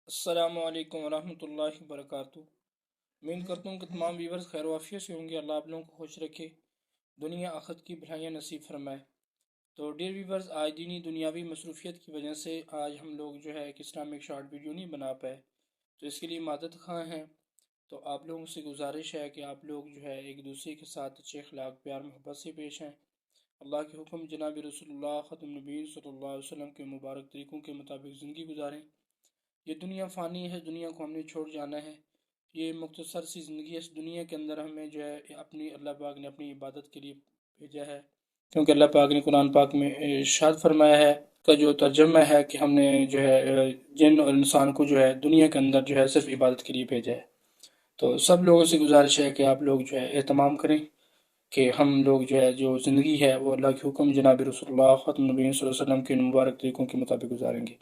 अस्सलामु अलैकुम वरहमतुल्लाहि वबरकातुहू। उम्मीद करता हूँ कि तमाम व्यूवर्स खैर वाफियत से होंगे। अल्लाह आप लोगों को खुश रखे, दुनिया आखिरत की भलाइयाँ नसीब फरमाए। तो डियर व्यूवर्स, आज दीनी दुनियावी मसरूफियत की वजह से आज हम लोग जो है एक इस्लामिक शॉर्ट वीडियो नहीं बना पाए, तो इसके लिए मादत खां हैं। तो आप लोगों से गुजारिश है कि आप लोग जो है एक दूसरे के साथ अच्छे अखलाक प्यार मोहब्बत से पेश आएँ। अल्लाह के हुक्म जनाब रसूलुल्लाह ख़त्मुन नबीय्यीन सल्लल्लाहु अलैहि वसल्लम के मुबारक तरीक़ों के मुताबिक ज़िंदगी गुजारें। ये दुनिया फ़ानी है, दुनिया को हमने छोड़ जाना है। ये मुख्तसर सी ज़िंदगी है, इस दुनिया के अंदर हमें जो है अपनी अल्लाह पाक ने अपनी इबादत के लिए भेजा है। क्योंकि अल्लाह पाक ने कुरान पाक में इरशाद फरमाया है, का जो तर्जमा है कि हमने जो है जिन और इंसान को जो है दुनिया के अंदर जो है सिर्फ इबादत के लिए भेजा है। तो सब लोगों से गुजारिश है कि आप लोग जो है एहतमाम करें कि हम लोग जो है जो ज़िंदगी है वो अल्लाह के हुक्म जनाब रसूलुल्लाह ख़त्मुन नबिय्यीन सल्लल्लाहु अलैहि वसल्लम के मुबारक तरीक़ों के मुताबिक गुजारेंगे।